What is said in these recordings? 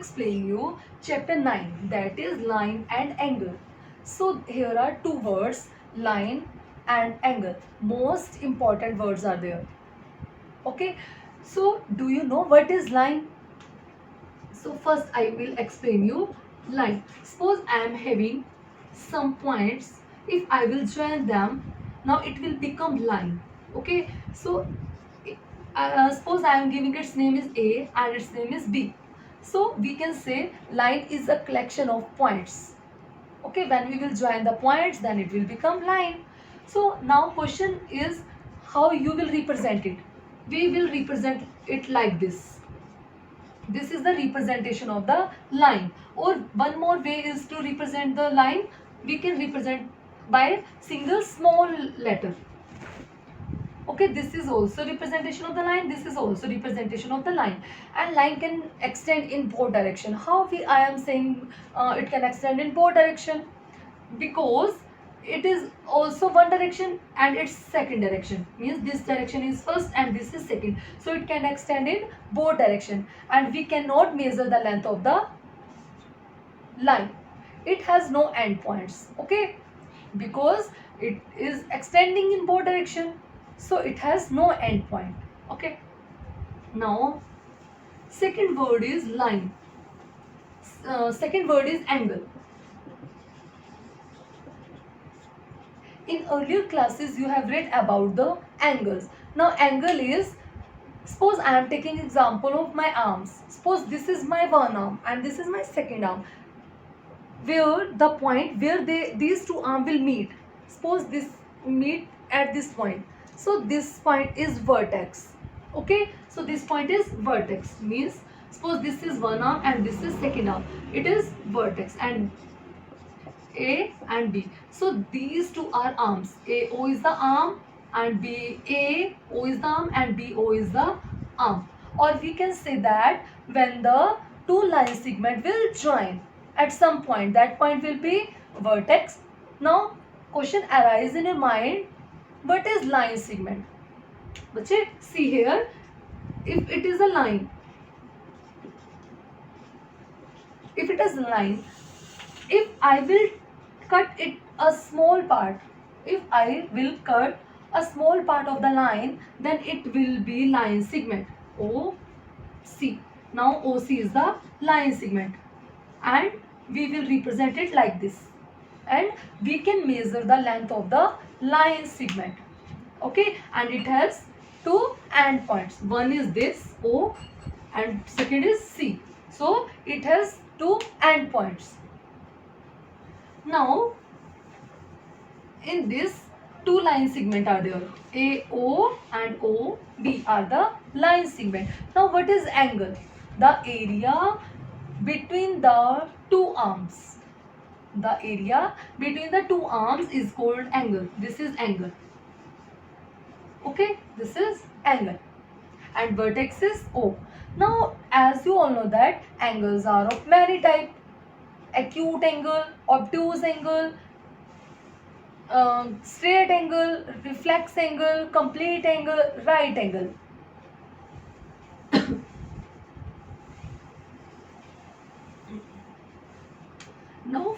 explain you chapter 9, that is line and angle. So here are two words, line and angle. Most important words are there. Okay, so do you know what is line? So first I will explain you line. Suppose I am having some points. If I will join them, now it will become line. Okay, so suppose I am giving its name is A and its name is B. So we can say line is a collection of points. Okay, when we will join the points, then it will become line. So now question is how you will represent it. We will represent it like this. This is the representation of the line. Or one more way is to represent the line. We can represent by single small letter. Okay, this is also representation of the line, this is also representation of the line, and line can extend in both direction. How I am saying it can extend in both direction? Because it is also one direction and it's second direction, means this direction is first and this is second, so it can extend in both direction, and we cannot measure the length of the line. It has no end points. Okay, because it is extending in both direction, so it has no end point. Okay, now second word is line. Second word is angle. In earlier classes you have read about the angles. Now angle is, suppose I am taking example of my arms. Suppose this is my one arm and this is my second arm, where the point where these two arms will meet. Suppose this meet at this point. So this point is vertex. Okay, so this point is vertex, means suppose this is one arm and this is second arm. It is vertex, and A and B. So these two are arms. AO is the arm and BAO is the arm and BO is the arm. Or we can say that when the two line segment will join at some point, that point will be vertex. Now question arises in your mind, what is line segment? Bache, see here, if it is a line, if it is a line, if I will cut it a small part, if I will cut a small part of the line, then it will be line segment OC. Now OC is the line segment, and we will represent it like this, and we can measure the length of the line segment. Okay, and it has two end points. One is this O and second is C. So it has two end points. Now in this two line segment are there, AO and OB are the line segment. Now what is angle? The area between the two arms. The area between the two arms is called angle. This is angle. Okay, this is angle, and vertex is O. Now as you all know that angles are of many types: acute angle, obtuse angle, straight angle, reflex angle, complete angle, right angle. Now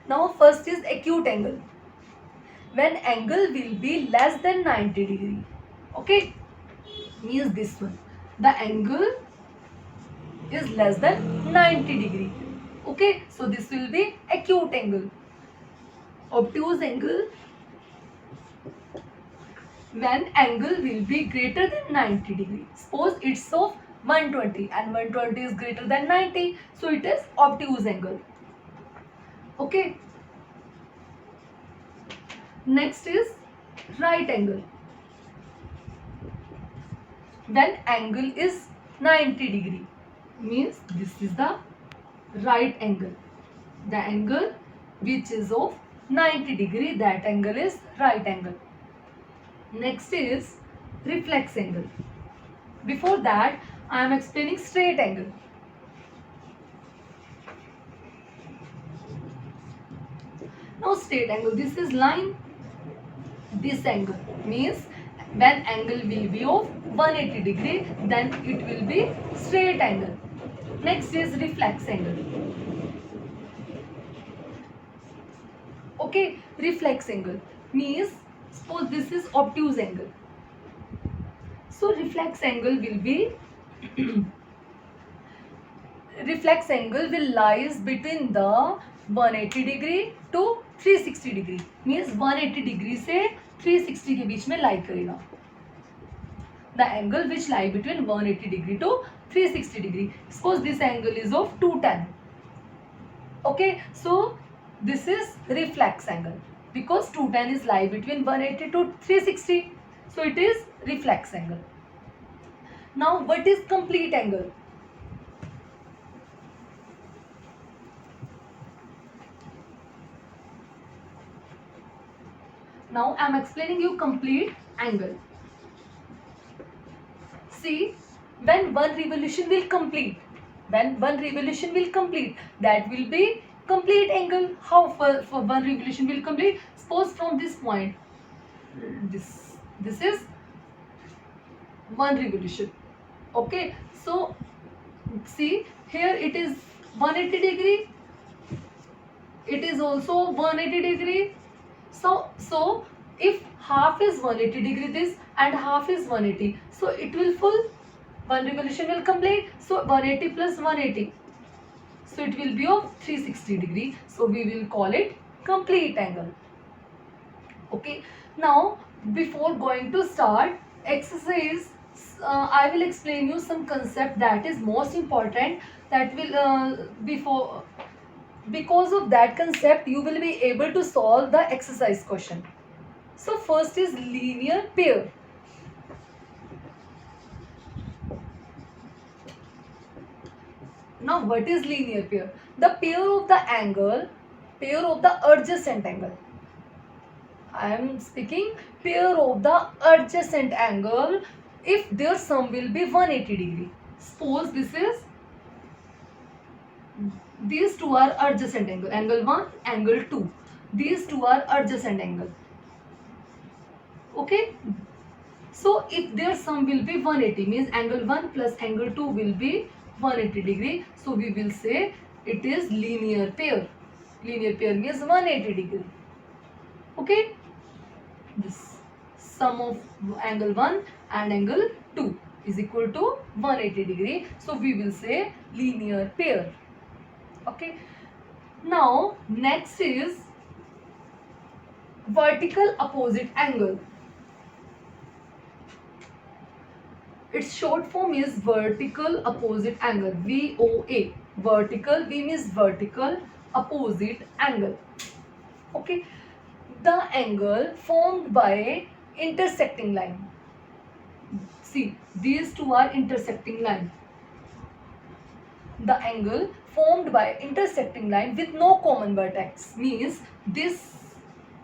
now first is acute angle. When angle will be less than 90 degree. Okay, means this one. The angle is less than 90 degree. Okay, so this will be acute angle. Obtuse angle, when angle will be greater than 90 degree. Suppose it's of 120 and 120 is greater than 90, so it is obtuse angle. Okay, next is right angle. When angle is 90 degree, means this is the right angle. The angle which is of 90 degree, that angle is right angle. Next is reflex angle. Before that I am explaining straight angle. Now straight angle, this is line, this angle, means when angle will be of 180 degree, then it will be straight angle. Next is reflex angle. Okay, reflex angle means, suppose this is obtuse angle, so reflex angle will be reflex angle will lies between the 180 degree to 360 degree, means 180 degree से 360 के बीच में लाई करेगा. The angle which lie between 180 degree to 360 degree. Suppose this angle is of 210. Okay, so this is reflex angle because 210 is lie between 180 to 360. So it is reflex angle. Now what is complete angle? Now I am explaining you complete angle. See, when one revolution will complete, that will be complete angle. How for one revolution will complete? Suppose from this point, this is one revolution. Okay, so see here it is 180 degree, it is also 180 degree. So if half is 180 degree this and half is 180, so it will full one revolution will complete. So 180 plus 180, so it will be of 360 degree. So we will call it complete angle. Okay, now before going to start exercise, I will explain you some concept that is most important, that will because of that concept you will be able to solve the exercise question. So first is linear pair. Now what is linear pair? The pair of the angle, pair of the adjacent angle. I am speaking pair of the adjacent angle if their sum will be 180 degree. Suppose this is, these two are adjacent angle, angle 1, angle 2. These two are adjacent angle. Okay, so if their sum will be 180, means angle 1 plus angle 2 will be 180 degree. So we will say it is linear pair. Linear pair means 180 degree. Okay, this sum of angle 1 and angle 2 is equal to 180 degree. So we will say linear pair. Okay, now next is vertical opposite angle. Its short form is vertical opposite angle, VOA. Vertical, V means vertical, opposite angle. Okay, the angle formed by intersecting line. See, these two are intersecting line. The angle formed by intersecting line with no common vertex means this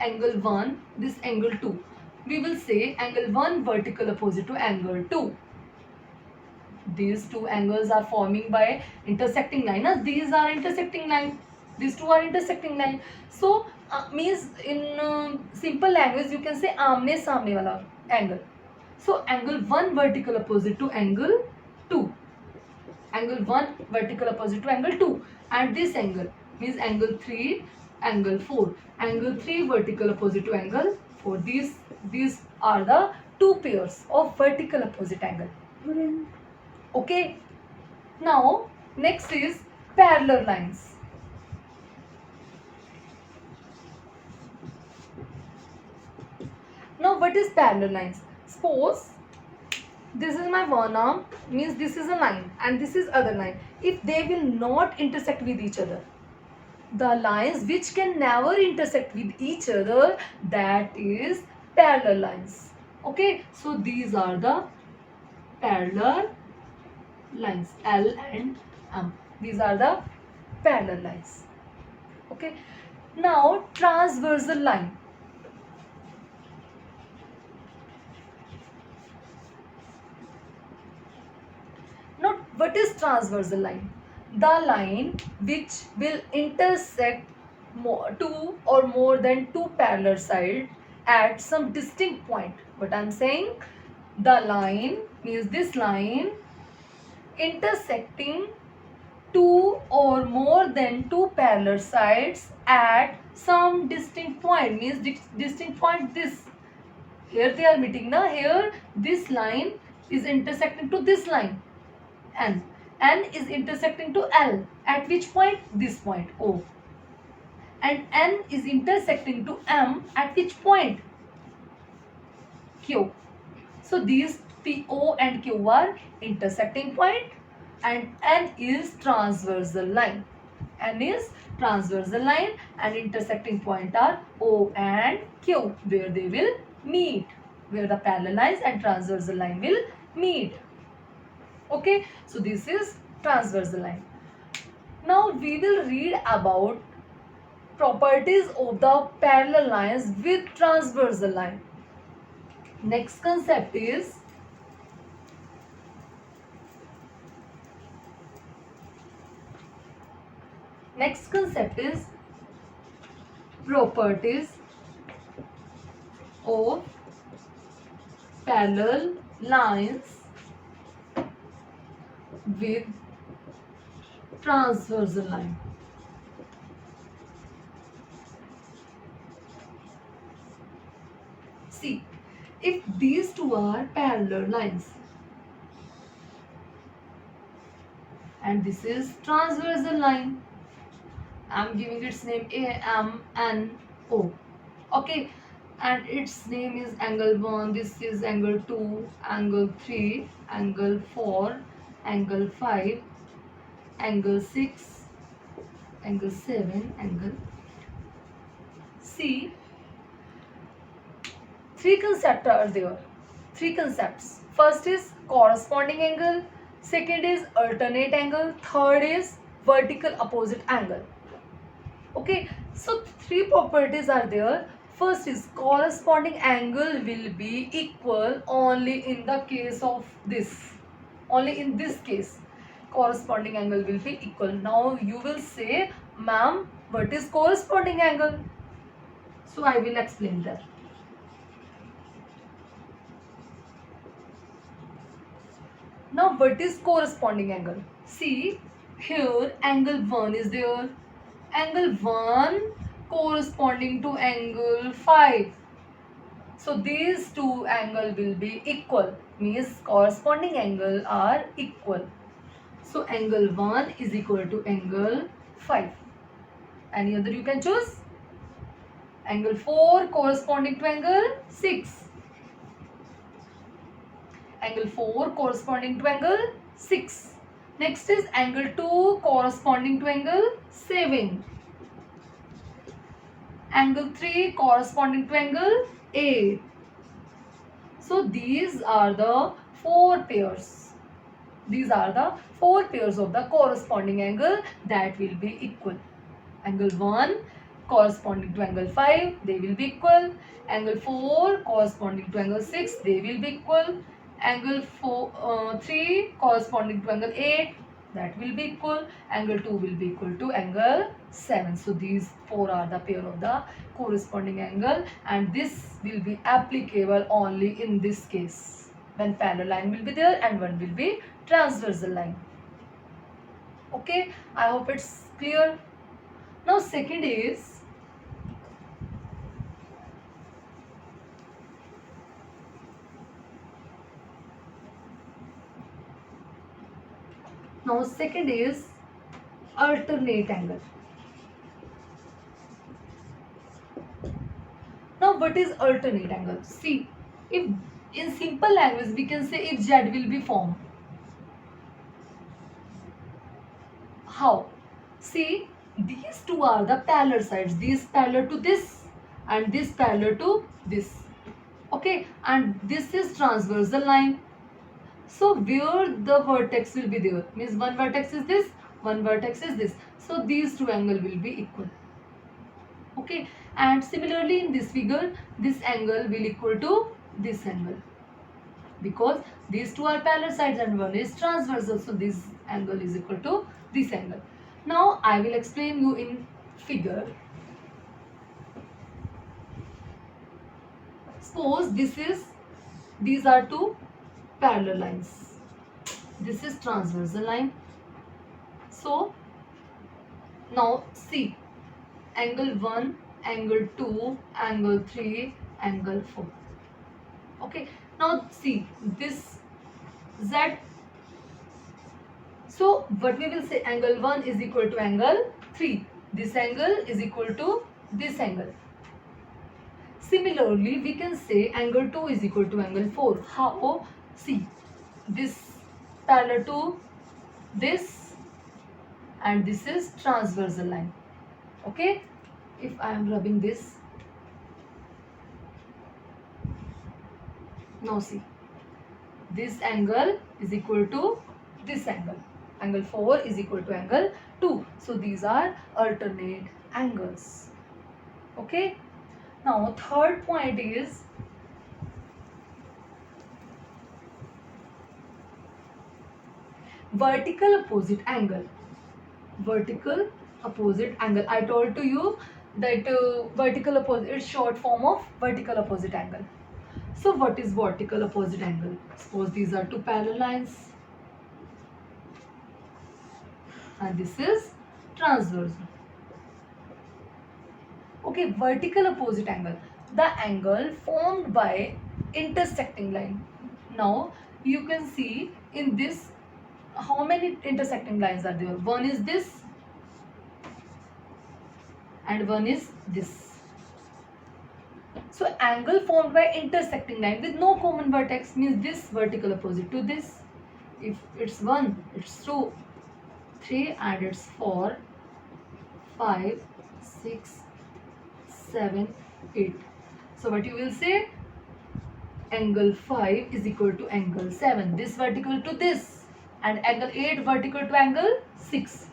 angle 1, this angle 2. We will say angle 1 vertical opposite to angle 2. These two angles are forming by intersecting line. These are intersecting line. These two are intersecting line. So means in simple language you can say आमने सामने वाला angle. So angle 1 vertical opposite to angle 2. Angle 1 vertical opposite to angle 2. And this angle means angle 3, angle 4. Angle 3 vertical opposite to angle 4. These are the two pairs of vertical opposite angle. Okay, now next is parallel lines. Now what is parallel lines? Suppose this is my one arm, means this is a line and this is other line. If they will not intersect with each other, the lines which can never intersect with each other, that is parallel lines. Okay, so these are the parallel lines, L and M. These are the parallel lines. Okay, now transversal line. Now what is transversal line? The line which will intersect two or more than two parallel sides at some distinct point. What I am saying, the line means this line intersecting two or more than two parallel sides at some distinct point, means distinct point this. Here they are meeting now. Here this line is intersecting to this line N. N is intersecting to L. At which point? This point O. And N is intersecting to M at which point? Q. So these P, O and Q are intersecting point and N is transversal line. N is transversal line and intersecting point are O and Q, where they will meet, where the parallel lines and transversal line will meet. Okay, so this is transversal line. Now we will read about properties of the parallel lines with transversal line. Next concept is properties of parallel lines with transversal line. See, if these two are parallel lines and this is transversal line, I am giving its name A, M, N, O. Okay, and its name is angle 1, this is angle 2, angle 3, angle 4, angle 5, angle 6, angle 7, angle. See, three concepts are there. Three concepts. First is corresponding angle, second is alternate angle, third is vertical opposite angle. Okay, so three properties are there. First is corresponding angle will be equal only in the case of this. Only in this case, corresponding angle will be equal. Now you will say, ma'am, what is corresponding angle? So I will explain that. Now what is corresponding angle? See, here angle 1 is there. Angle 1 corresponding to angle 5. So these two angle will be equal, means corresponding angle are equal. So angle 1 is equal to angle 5. Any other you can choose? Angle 4 corresponding to angle 6. Angle 4 corresponding to angle 6. Next is angle 2 corresponding to angle 7. Angle 3 corresponding to angle 8. So these are the four pairs. These are the four pairs of the corresponding angle that will be equal. Angle 1 corresponding to angle 5, they will be equal. Angle 4 corresponding to angle 6, they will be equal. Angle 3 corresponding to angle 8, that will be equal. Angle 2 will be equal to angle 7. So these four are the pair of the corresponding angle, and this will be applicable only in this case, when parallel line will be there and one will be transversal line. Okay, I hope it's clear. Now second is alternate angle. Now what is alternate angle? See, if in simple language we can say if Z will be formed. How? See, these two are the parallel sides. These parallel to this and this parallel to this. Okay, and this is transversal line. So where the vertex will be there, means one vertex is this, one vertex is this. So these two angle will be equal. Okay, and similarly in this figure, this angle will equal to this angle, because these two are parallel sides and one is transversal. So this angle is equal to this angle. Now I will explain you in figure. Suppose these are two parallel lines. This is transversal line. So now see, angle 1, angle 2, angle 3, angle 4. Okay, now see this Z. So what we will say, angle 1 is equal to angle 3. This angle is equal to this angle. Similarly, we can say angle 2 is equal to angle 4. How? See, this parallel to this, and this is transversal line. Okay, if I am rubbing this, now see, this angle is equal to this angle. Angle 4 is equal to angle 2. So these are alternate angles. Okay, now third point is vertical opposite angle. Vertical opposite angle, I told to you that vertical opposite is short form of vertical opposite angle. So what is vertical opposite angle? Suppose these are two parallel lines and this is transversal. Okay, vertical opposite angle, the angle formed by intersecting line. Now you can see in this, how many intersecting lines are there? One is this and one is this. So angle formed by intersecting line with no common vertex means this vertical opposite to this. If it's 1, it's 2, 3, and it's 4, 5, 6, 7, 8. So what you will say? Angle 5 is equal to angle 7. This vertical to this, and angle 8 vertical to angle 6.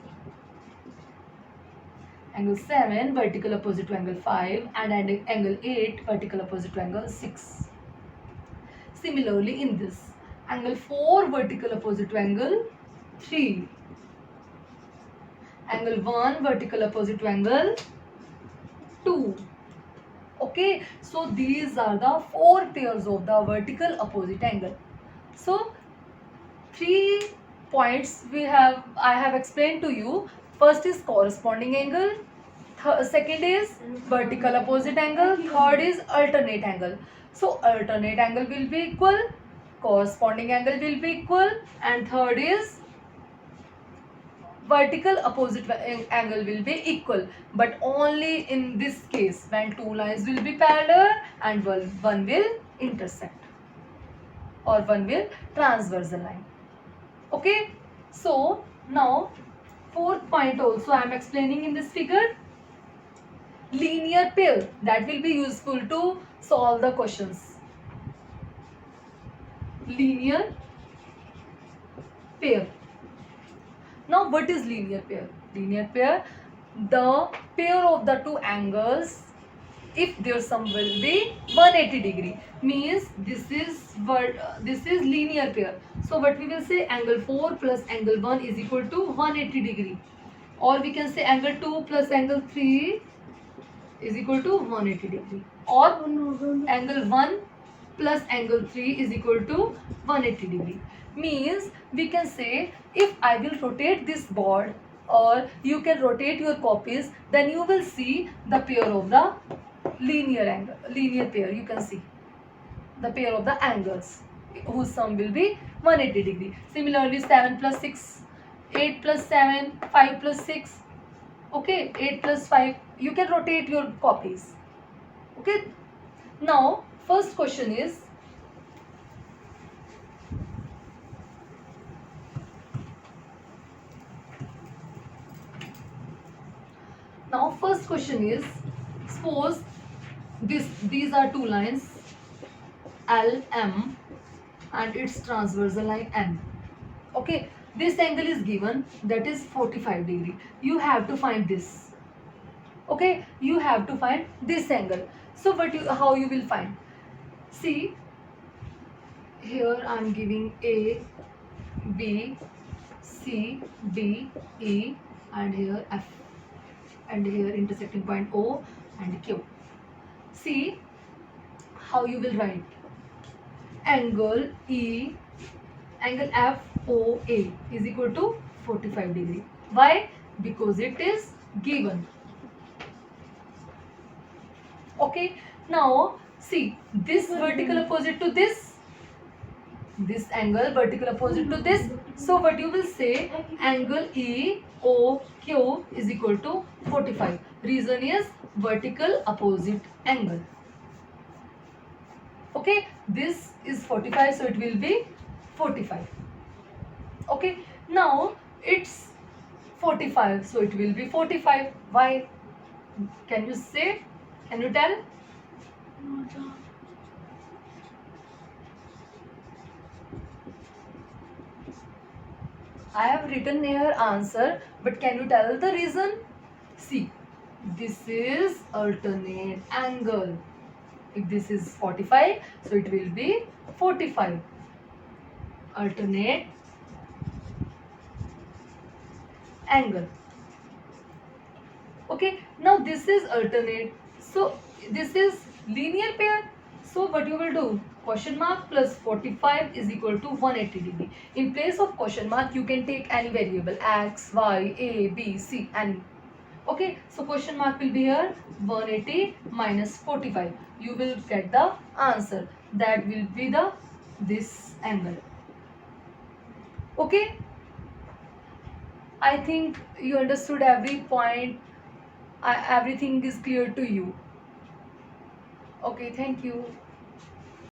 Angle 7 vertical opposite to angle 5, and angle 8 vertical opposite to angle 6. Similarly in this, angle 4 vertical opposite to angle 3. Angle 1 vertical opposite to angle 2. Okay, so these are the 4 pairs of the vertical opposite angle. So 3 points I have explained to you. First is corresponding angle, second is vertical opposite angle, third is alternate angle. So alternate angle will be equal, corresponding angle will be equal, and third is vertical opposite angle will be equal, but only in this case when two lines will be parallel and one will intersect or one will transversal line. Okay, so now fourth point also I am explaining in this figure. Linear pair, that will be useful to solve the questions. Linear pair. Now what is linear pair? Linear pair, the pair of the two angles if their sum will be 180 degree, means this is linear pair. So what we will say, angle 4 plus angle 1 is equal to 180 degree, or we can say angle 2 plus angle 3 is equal to 180 degree, or angle 1 plus angle 3 is equal to 180 degree. Means we can say, if I will rotate this board or you can rotate your copies, then you will see the pair of the linear pair. You can see the pair of the angles whose sum will be 180 degree. Similarly 7 plus 6, 8 plus 7, 5 plus 6, okay, 8 plus 5, you can rotate your copies. Okay, now first question is, suppose these are two lines L, M, and its transversal line N. Okay, this angle is given, that is 45 degree. You have to find this. Okay, you have to find this angle. So how you will find? See, here I am giving A, B, C, D, E, and here F, and here intersecting point O and Q. See how you will write. Angle E angle FOA is equal to 45 degree. Why? Because it is given. Okay, now see this vertical opposite to this angle vertical opposite to this. So what you will say, angle EOQ is equal to 45. Reason is vertical opposite angle. Okay, this is 45, so it will be 45. Okay, now it's 45, so it will be 45. Why? Can you say? Can you tell? I have written here answer, but can you tell the reason? See, this is alternate angle. If this is 45, so it will be 45. Alternate angle. Okay, now this is alternate. So this is linear pair. So what you will do? Question mark plus 45 is equal to 180 degree. In place of question mark, you can take any variable x, y, a, b, c, any. Okay, so question mark will be here 180 minus 45. You will get the answer. That will be this angle. Okay, I think you understood every point. Everything is clear to you. Okay, thank you.